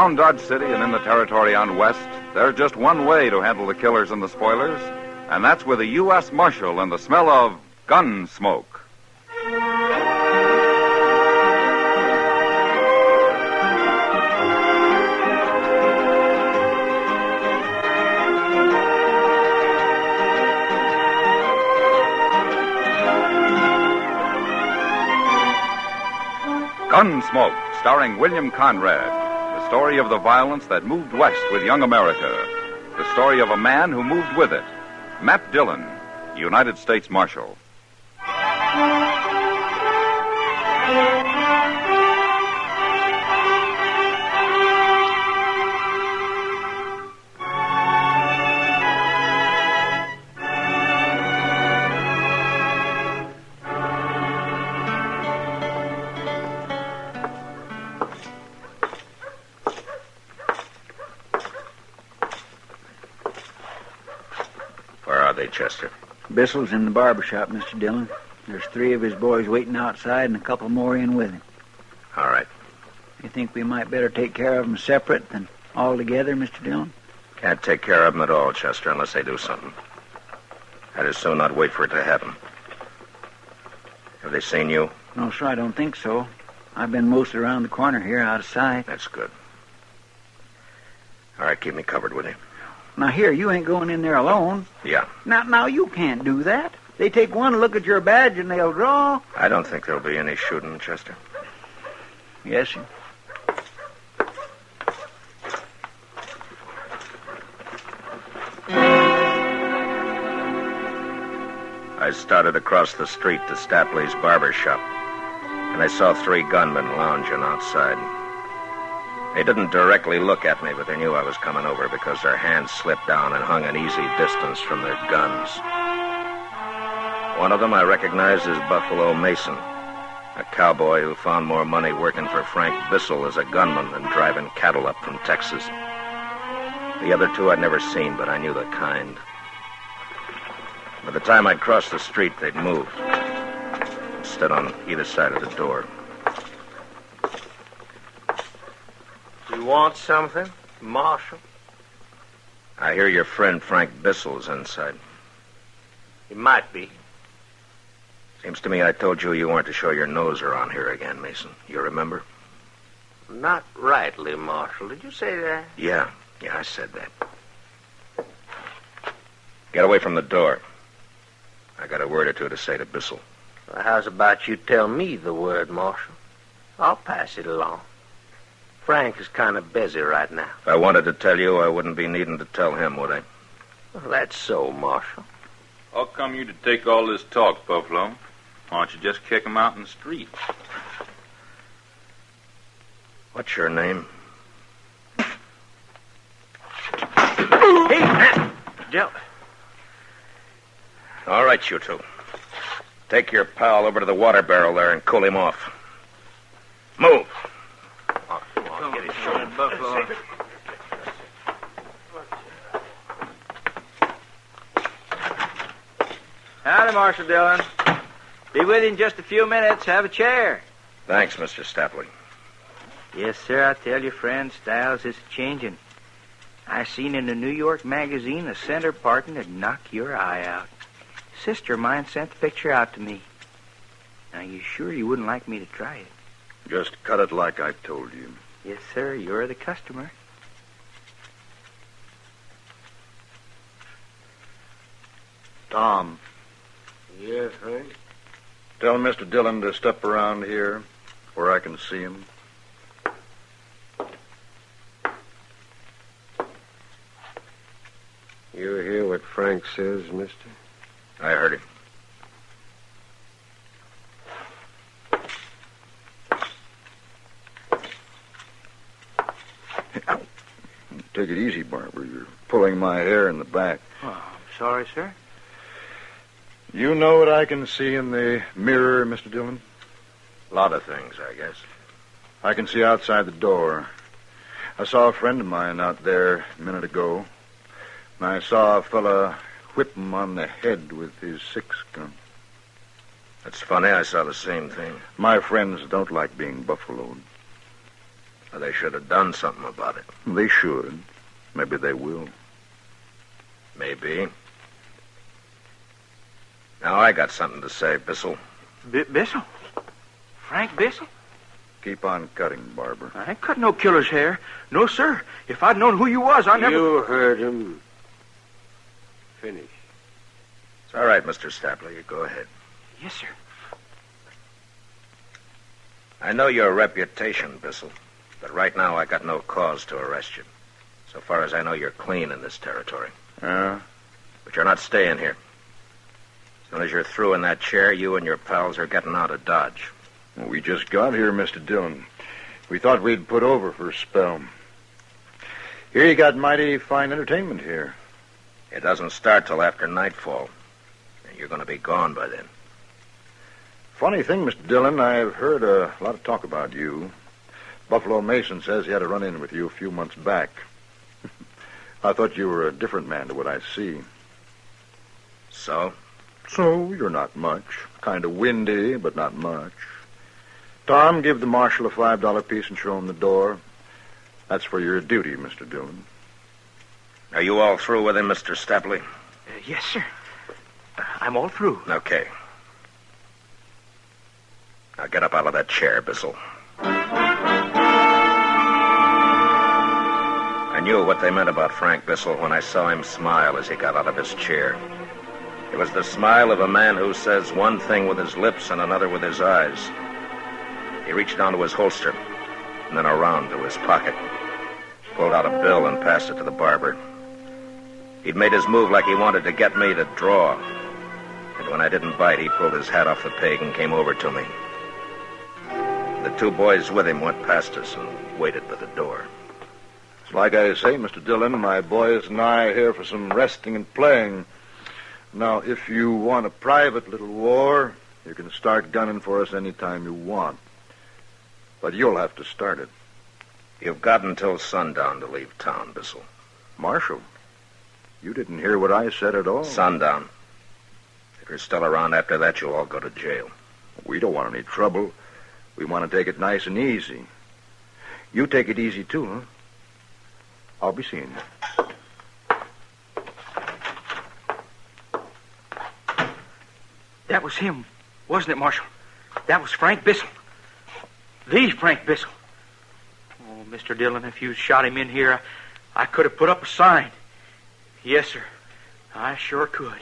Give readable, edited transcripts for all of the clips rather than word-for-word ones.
Around Dodge City and in the territory on west, there's just one way to handle the killers and the spoilers, and that's with a U.S. Marshal and the smell of gun smoke. Gunsmoke, starring William Conrad. The story of the violence that moved west with young America. The story of a man who moved with it. Matt Dillon, United States Marshal. Chester. Bissell's in the barber shop, Mr. Dillon. There's 3 of his boys waiting outside and a couple more in with him. All right. You think we might better take care of them separate than all together, Mr. Dillon? Can't take care of them at all, Chester, unless they do something. I'd as soon not wait for it to happen. Have they seen you? No, sir, I don't think so. I've been mostly around the corner here, out of sight. That's good. All right, keep me covered, will you? Now, here, you ain't going in there alone. Yeah. Now, you can't do that. They take one look at your badge and they'll draw. I don't think there'll be any shooting, Chester. Yes, sir. I started across the street to Stapley's barber shop, and I saw 3 gunmen lounging outside. They didn't directly look at me, but they knew I was coming over because their hands slipped down and hung an easy distance from their guns. One of them I recognized as Buffalo Mason, a cowboy who found more money working for Frank Bissell as a gunman than driving cattle up from Texas. The other 2 I'd never seen, but I knew the kind. By the time I'd crossed the street, they'd moved. Stood on either side of the door. You want something, Marshal? I hear your friend Frank Bissell's inside. He might be. Seems to me I told you you weren't to show your nose around here again, Mason. You remember? Not rightly, Marshal. Did you say that? Yeah, I said that. Get away from the door. I got a word or 2 to say to Bissell. Well, how's about you tell me the word, Marshal? I'll pass it along. Frank is kind of busy right now. If I wanted to tell you, I wouldn't be needing to tell him, would I? Well, that's so, Marshal. How come you to take all this talk, Buffalo? Why don't you just kick him out in the street? What's your name? Hey, Joe. All right, you 2. Take your pal over to the water barrel there and cool him off. Move. Get his shoulder, Buffalo. Howdy, Marshal Dillon. Be with you in just a few minutes. Have a chair. Thanks, Mr. Stapley. Yes, sir, I tell you, friend, styles is changing. I seen in a New York magazine a center parting that'd knock your eye out. Sister of mine sent the picture out to me. Now, you sure you wouldn't like me to try it? Just cut it like I told you. Yes, sir, you're the customer. Tom, Yes, Frank? tell Mr. Dillon to step around here where I can see him. You hear what Frank says, mister? I heard him. Take it easy, Barber. You're pulling my hair in the back. Oh, I'm sorry, sir. You know what I can see in the mirror, Mr. Dillon? A lot of things, I guess. I can see outside the door. I saw a friend of mine out there a minute ago. And I saw a fella whip him on the head with his 6-gun. That's funny. I saw the same thing. My friends don't like being buffaloed. Well, they should have done something about it. They should. Maybe they will. Maybe. Now, I got something to say, Bissell. Bissell? Frank Bissell? Keep on cutting, Barber. I ain't cut no killer's hair. No, sir. If I'd known who you was, I never... You heard him. Finish. It's all right, Mr. Stapler. You go ahead. Yes, sir. I know your reputation, Bissell, but right now I got no cause to arrest you. So far as I know, you're clean in this territory. Yeah? But you're not staying here. As soon as you're through in that chair, you and your pals are getting out of Dodge. Well, we just got here, Mr. Dillon. We thought we'd put over for a spell. Here you got mighty fine entertainment here. It doesn't start till after nightfall, and you're going to be gone by then. Funny thing, Mr. Dillon, I've heard a lot of talk about you. Buffalo Mason says he had a run-in with you a few months back. I thought you were a different man to what I see. So? So, you're not much. Kind of windy, but not much. Tom, give the marshal a $5 piece and show him the door. That's for your duty, Mr. Dillon. Are you all through with him, Mr. Stapley? Yes, sir. I'm all through. Okay. Now get up out of that chair, Bissell. I knew what they meant about Frank Bissell when I saw him smile as he got out of his chair. It was the smile of a man who says one thing with his lips and another with his eyes. He reached down to his holster and then around to his pocket, pulled out a bill and passed it to the barber. He'd made his move like he wanted to get me to draw. And when I didn't bite, he pulled his hat off the peg and came over to me. The two boys with him went past us and waited by the door. It's like I say, Mr. Dillon, my boys and I are here for some resting and playing. Now, if you want a private little war, you can start gunning for us any time you want. But you'll have to start it. You've got until sundown to leave town, Bissell. Marshal, you didn't hear what I said at all. Sundown. If you're still around after that, you'll all go to jail. We don't want any trouble. We want to take it nice and easy. You take it easy, too, huh? I'll be seeing you. That was him, wasn't it, Marshal? That was Frank Bissell. The Frank Bissell. Oh, Mr. Dillon, if you shot him in here, I could have put up a sign. Yes, sir. I sure could.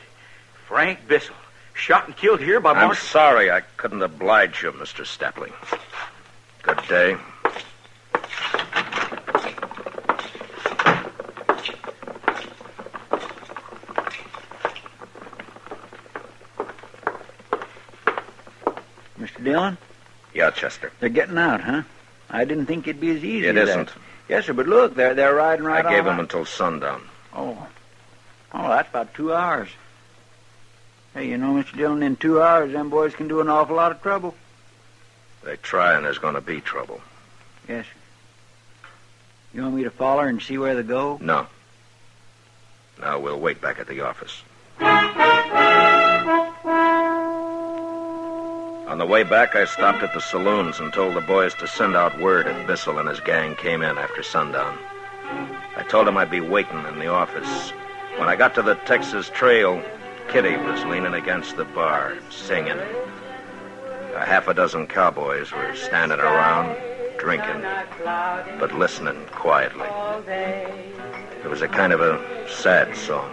Frank Bissell, shot and killed here by Marshal... I'm sorry I couldn't oblige you, Mr. Stapley. Good day. Mr. Dillon? Yeah, Chester. They're getting out, huh? I didn't think it'd be as easy It as isn't. that. Yes, sir, but look, they're riding right I gave on them until sundown. Oh, that's about 2 hours. Hey, you know, Mr. Dillon, in 2 hours, them boys can do an awful lot of trouble. They try and there's going to be trouble. Yes, sir. You want me to follow her and see where they go? No. Now we'll wait back at the office. On the way back, I stopped at the saloons and told the boys to send out word if Bissell and his gang came in after sundown. I told them I'd be waiting in the office. When I got to the Texas Trail, Kitty was leaning against the bar, singing. A half a dozen cowboys were standing around, drinking, but listening quietly. It was a kind of a sad song.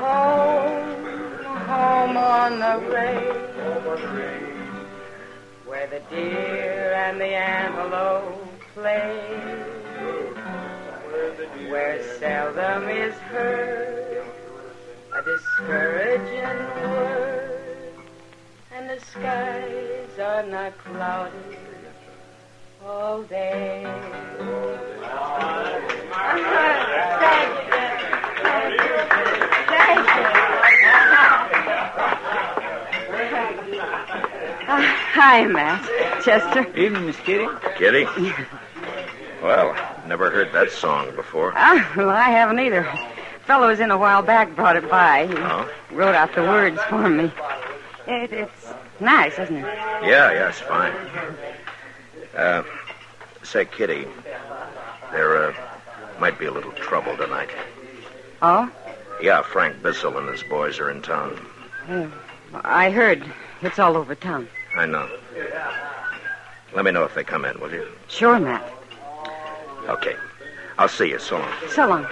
Home on the range, where the deer and the antelope play, where seldom is heard a discouraging word, and the skies are not cloudy all day. Hi, Matt. Chester. Evening, Miss Kitty. Kitty? Well, never heard that song before. Well, I haven't either. Fellow was in a while back, brought it by. He wrote out the words for me. It's nice, isn't it? Yeah, it's fine. Say, Kitty, There might be a little trouble tonight. Oh? Yeah, Frank Bissell and his boys are in town. I heard. It's all over town. I know. Let me know if they come in, will you? Sure, Matt. Okay. I'll see you. So long. So long.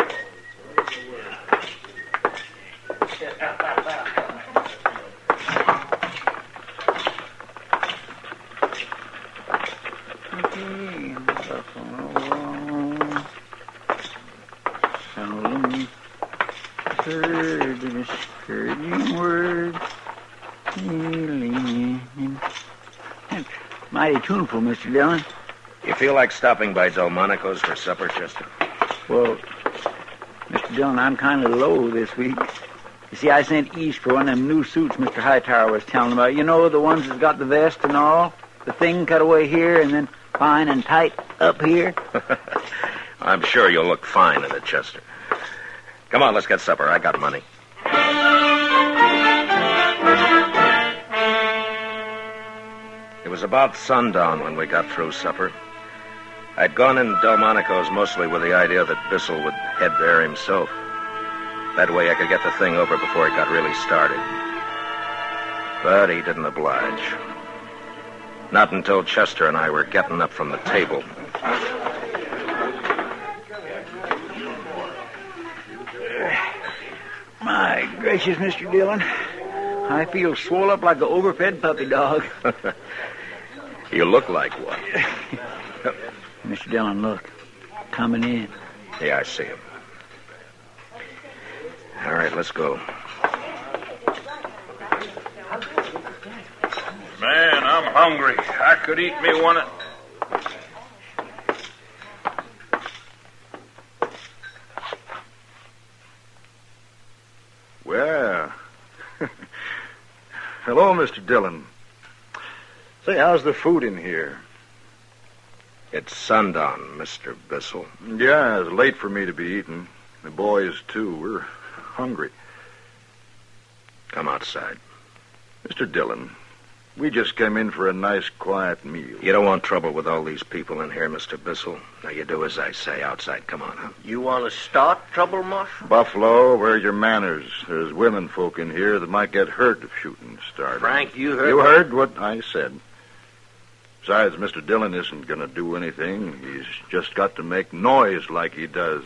Mighty tuneful, Mr. Dillon. You feel like stopping by Delmonico's for supper, Chester? Well, Mr. Dillon, I'm kind of low this week. You see, I sent east for one of them new suits Mr. Hightower was telling about. You know, the ones that's got the vest and all? The thing cut away here and then fine and tight up here. I'm sure you'll look fine in it, Chester. Come on, let's get supper. I got money. It was about sundown when we got through supper. I'd gone in Delmonico's mostly with the idea that Bissell would head there himself. That way I could get the thing over before it got really started. But he didn't oblige. Not until Chester and I were getting up from the table. My gracious, Mr. Dillon. I feel swole up like an overfed puppy dog. You look like one. Mr. Dillon, look. Coming in. Yeah, I see him. All right, let's go. Man, I'm hungry. I could eat me one of... Well, hello, Mr. Dillon. Say, how's the food in here? It's sundown, Mr. Bissell. Yeah, it's late for me to be eating. The boys, too. We're hungry. Come outside. Mr. Dillon, we just came in for a nice, quiet meal. You don't want trouble with all these people in here, Mr. Bissell. Now, you do as I say. Outside, come on. Huh? You want to start trouble, Marshal? Buffalo, where's your manners? There's women folk in here that might get hurt if shooting started. Frank, you heard... You heard what I said. Besides, Mr. Dillon isn't going to do anything. He's just got to make noise like he does.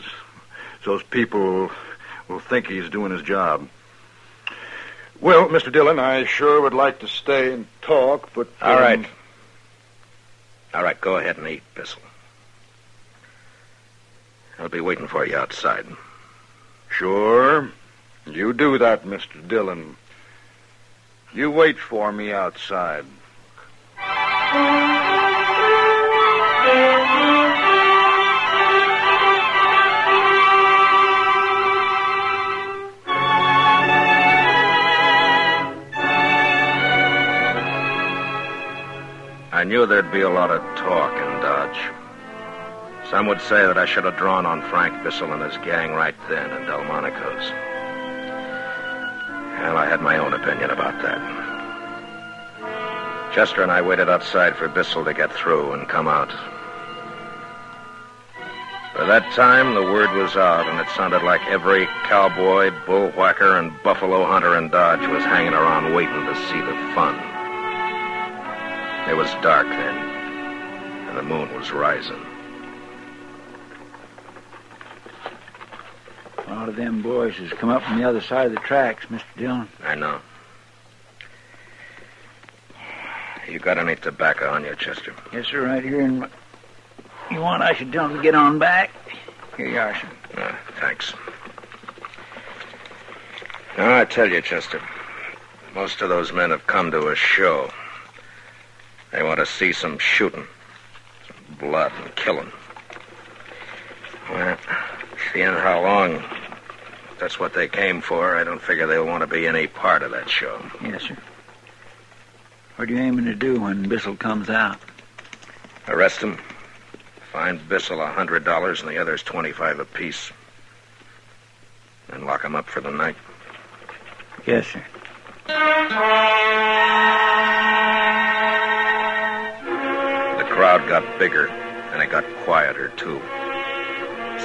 So people will think he's doing his job. Well, Mr. Dillon, I sure would like to stay and talk, but... All right. All right, go ahead and eat, Bissell. I'll be waiting for you outside. Sure. You do that, Mr. Dillon. You wait for me outside. I knew there'd be a lot of talk in Dodge. Some would say that I should have drawn on Frank Bissell and his gang right then in Delmonico's. Well, I had my own opinion about that. Chester and I waited outside for Bissell to get through and come out. By that time, the word was out, and it sounded like every cowboy, bullwhacker, and buffalo hunter in Dodge was hanging around waiting to see the fun. It was dark then, and the moon was rising. A lot of them boys has come up from the other side of the tracks, Mr. Dillon. I know. You got any tobacco on you, Chester? Yes, sir, right here in my... You want I should tell them to get on back? Here you are, sir. Thanks. Now, I tell you, Chester, most of those men have come to a show. They want to see some shooting, some blood and killing. Well, seeing how long that's what they came for, I don't figure they'll want to be any part of that show. Yes, sir. What are you aiming to do when Bissell comes out? Arrest him. Fine Bissell $100 and the others $25 apiece. And lock him up for the night. Yes, sir. The crowd got bigger, and it got quieter, too.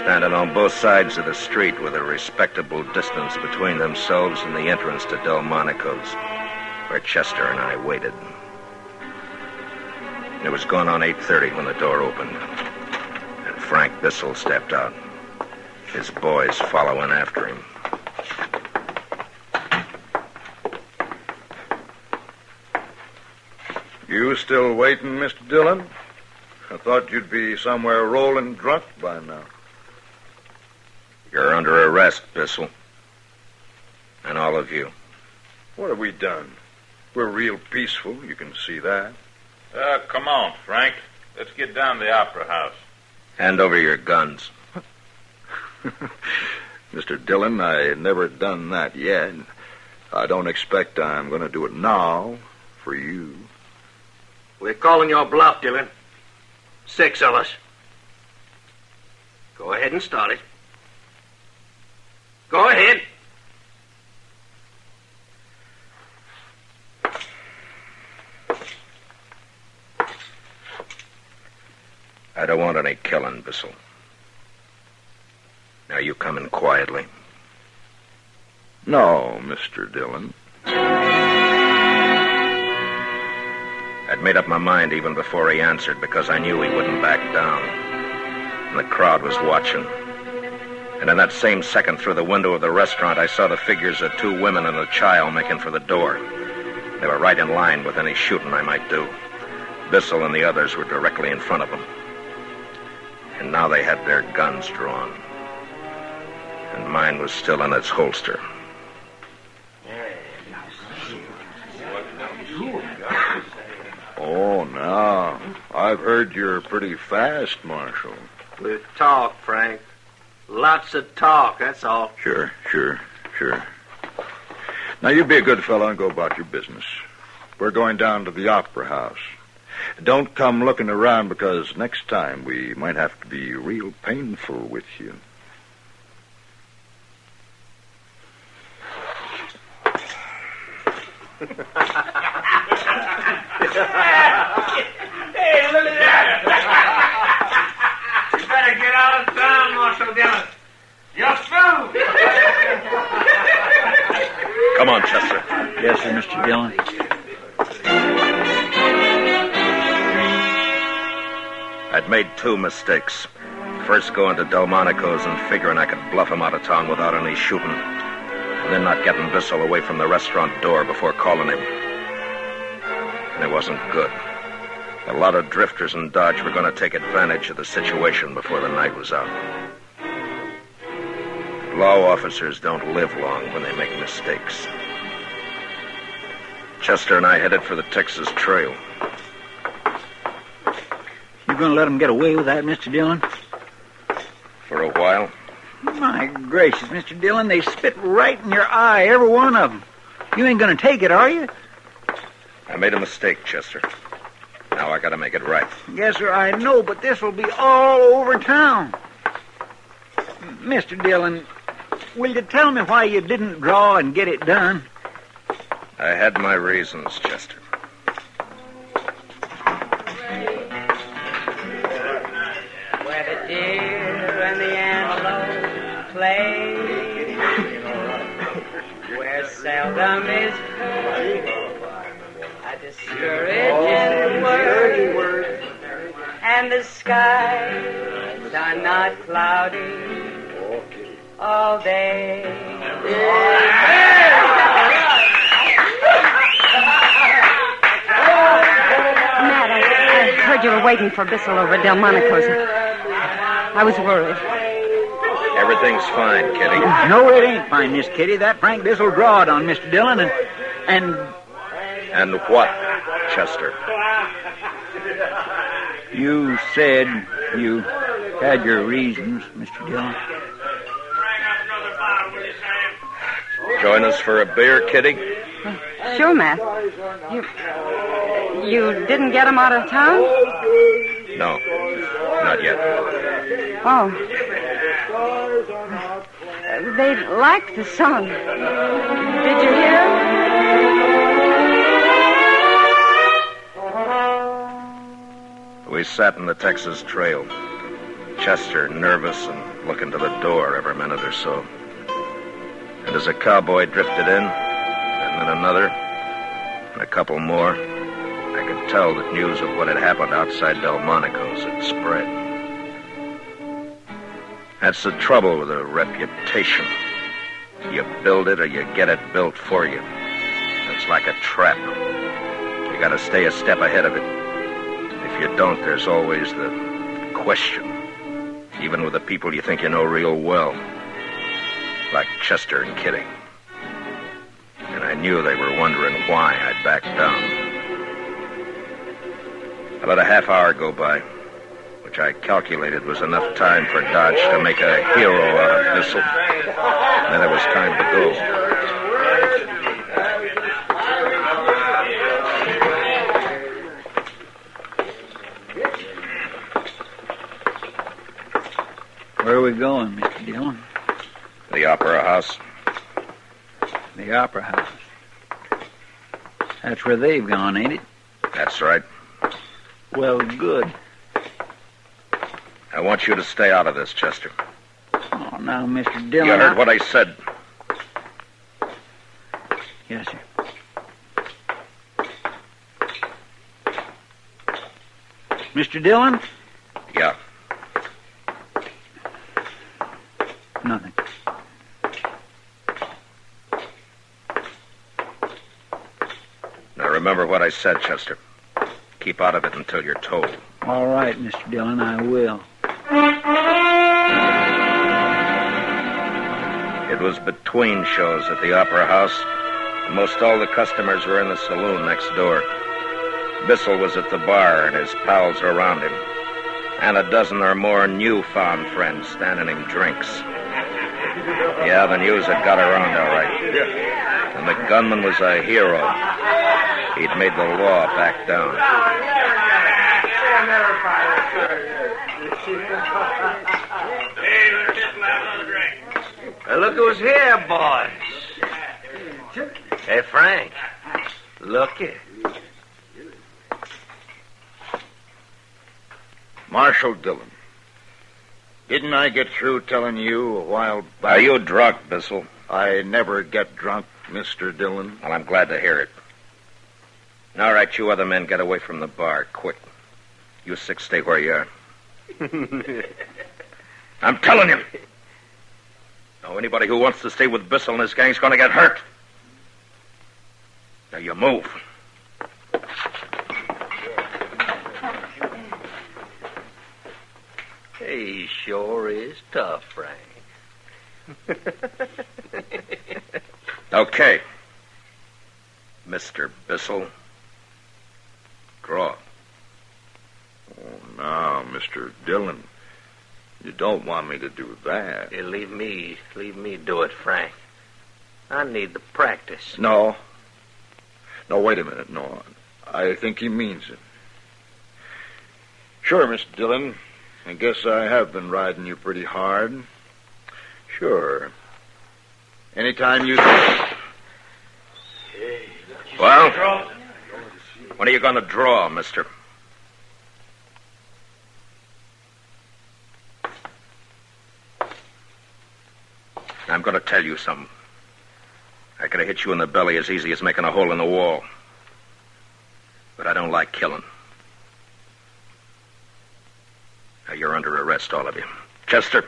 standing on both sides of the street with a respectable distance between themselves and the entrance to Delmonico's, where Chester and I waited. It was going on 8:30 when the door opened, and Frank Bissell stepped out, his boys following after him. You still waiting, Mr. Dillon? I thought you'd be somewhere rolling drunk by now. You're under arrest, Bissell. And all of you. What have we done? We're real peaceful, you can see that. Come on, Frank. Let's get down to the Opera House. Hand over your guns. Mr. Dillon, I never done that yet. I don't expect I'm going to do it now for you. We're calling your bluff, Dillon. 6 of us. Go ahead and start it. Go ahead. I don't want any killing, Bissell. Now you come in quietly. No, Mr. Dillon. I'd made up my mind even before he answered because I knew he wouldn't back down. And the crowd was watching. And in that same second, through the window of the restaurant, I saw the figures of 2 women and a child making for the door. They were right in line with any shooting I might do. Bissell and the others were directly in front of them. And now they had their guns drawn. And mine was still in its holster. Oh, now, I've heard you're pretty fast, Marshal. We'll talk, Frank. Lots of talk, that's all. Sure. Now, you be a good fellow and go about your business. We're going down to the Opera House. Don't come looking around because next time we might have to be real painful with you. Hey, look at that! You better get out of town, Marshal Dillon. You're through! Come on, Chester. Yes, sir, Mr. Dillon. I'd made 2 mistakes. First going to Delmonico's and figuring I could bluff him out of town without any shooting. And then not getting Bissell away from the restaurant door before calling him. And it wasn't good. A lot of drifters in Dodge were going to take advantage of the situation before the night was out. Law officers don't live long when they make mistakes. Chester and I headed for the Texas Trail. You going to let them get away with that, Mr. Dillon? For a while. My gracious, Mr. Dillon, they spit right in your eye, every one of them. You ain't going to take it, are you? I made a mistake, Chester. Now I got to make it right. Yes, sir, I know, but this will be all over town. Mr. Dillon, will you tell me why you didn't draw and get it done? I had my reasons, Chester. Where the deer and the antelope play, where seldom is heard a discouraging word, and the skies are not cloudy all day. Matt, I heard you were waiting for Bissell over at Delmonico's. I was worried. Everything's fine, Kitty. No, it ain't fine, Miss Kitty. That Frank Bissell drawed on Mr. Dillon and... And what, Chester? You said you had your reasons, Mr. Dillon. Join us for a beer, Kitty? Sure, Matt. You didn't get him out of town? No, not yet. Oh. They liked the song. Did you hear? We sat in the Texas Trail. Chester, nervous and looking to the door every minute or so. And as a cowboy drifted in, and then another, and a couple more, I could tell that news of what had happened outside Delmonico's had spread. That's the trouble with a reputation. You build it or you get it built for you. It's like a trap. You gotta stay a step ahead of it. If you don't, there's always the question. Even with the people you think you know real well. Like Chester and Kitty. And I knew they were wondering why I'd backed down. I let a half hour go by, which I calculated was enough time for Dodge to make a hero out of Bissell. And then it was time to go. Where are we going, Mr. Dillon? The Opera House. The Opera House. That's where they've gone, ain't it? That's right. Well, good. I want you to stay out of this, Chester. Oh, now, Mr. Dillon... You heard what I said. Yes, sir. Mr. Dillon? Yeah. Nothing. Now remember what I said, Chester. Keep out of it until you're told. All right, Mr. Dillon, I will. It was between shows at the Opera House, and most all the customers were in the saloon next door. Bissell was at the bar, and his pals were around him, and a dozen or more newfound friends standing him drinks. Yeah, the news had got around all right. And the gunman was a hero. He'd made the law back down. Look who's here, boys. Hey, Frank. Looky. Marshal Dillon. Didn't I get through telling you a while back? Are you drunk, Bissell? I never get drunk, Mr. Dillon. Well, I'm glad to hear it. All right, you other men, get away from the bar, quick. You six stay where you are. I'm telling you. Now, anybody who wants to stay with Bissell and his gang's going to get hurt. Now, you move. He sure is tough, Frank. Okay. Mr. Bissell. Draw. Oh, now, Mr. Dillon, you don't want me to do that. Yeah, leave me do it, Frank. I need the practice. No. No, wait a minute. No, I think he means it. Sure, Mr. Dillon. I guess I have been riding you pretty hard. Sure. Anytime you... Well, when are you going to draw, mister? I'm going to tell you something. I could have hit you in the belly as easy as making a hole in the wall. But I don't like killing. Now, you're under arrest, all of you. Chester.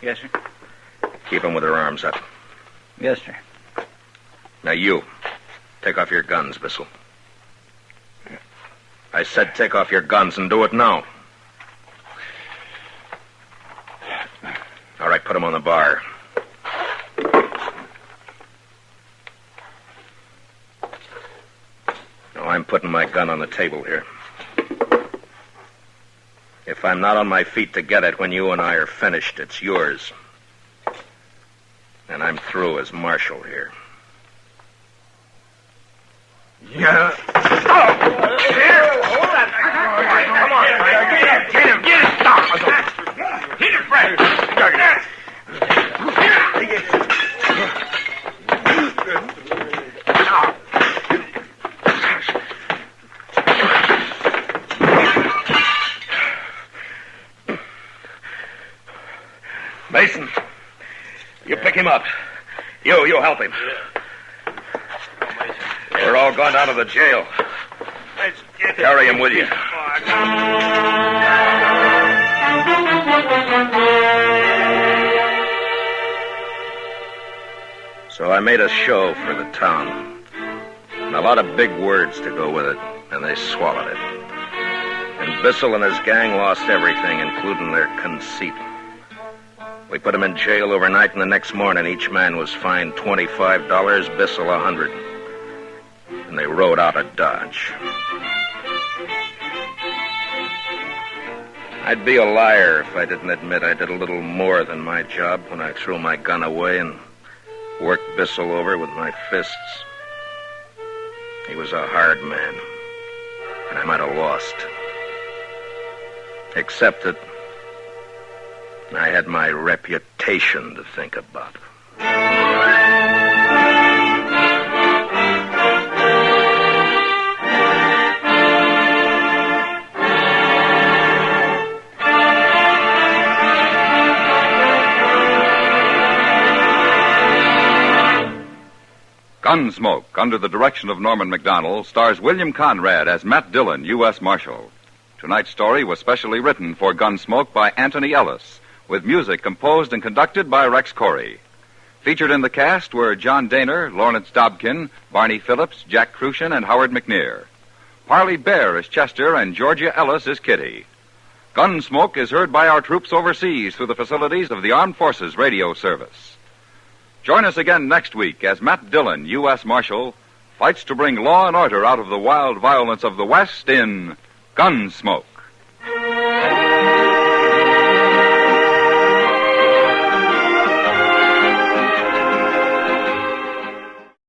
Yes, sir. Keep them with their arms up. Yes, sir. Now, you. Take off your guns, Bissell. I said take off your guns and do it now. All right, put them on the bar. Now, I'm putting my gun on the table here. If I'm not on my feet to get it when you and I are finished, it's yours. And I'm through as marshal here. Yeah. Oh! Here! Hold that. Come on, Frank. Get him. Get him. Stop. Hit him, Frank. him up. You help him. We're all going down to the jail. Let's get Carry him with you. So I made a show for the town. And a lot of big words to go with it, and they swallowed it. And Bissell and his gang lost everything, including their conceit. We put them in jail overnight, and the next morning each man was fined $25, Bissell $100. And they rode out of Dodge. I'd be a liar if I didn't admit I did a little more than my job when I threw my gun away and worked Bissell over with my fists. He was a hard man, and I might have lost. Except that I had my reputation to think about. Gunsmoke, under the direction of Norman Macdonnell, stars William Conrad as Matt Dillon, U.S. Marshal. Tonight's story was specially written for Gunsmoke by Anthony Ellis, with music composed and conducted by Rex Corey. Featured in the cast were John Daner, Lawrence Dobkin, Barney Phillips, Jack Crucian, and Howard McNear. Parley Bear is Chester, and Georgia Ellis is Kitty. Gunsmoke is heard by our troops overseas through the facilities of the Armed Forces Radio Service. Join us again next week as Matt Dillon, U.S. Marshal, fights to bring law and order out of the wild violence of the West in Gunsmoke.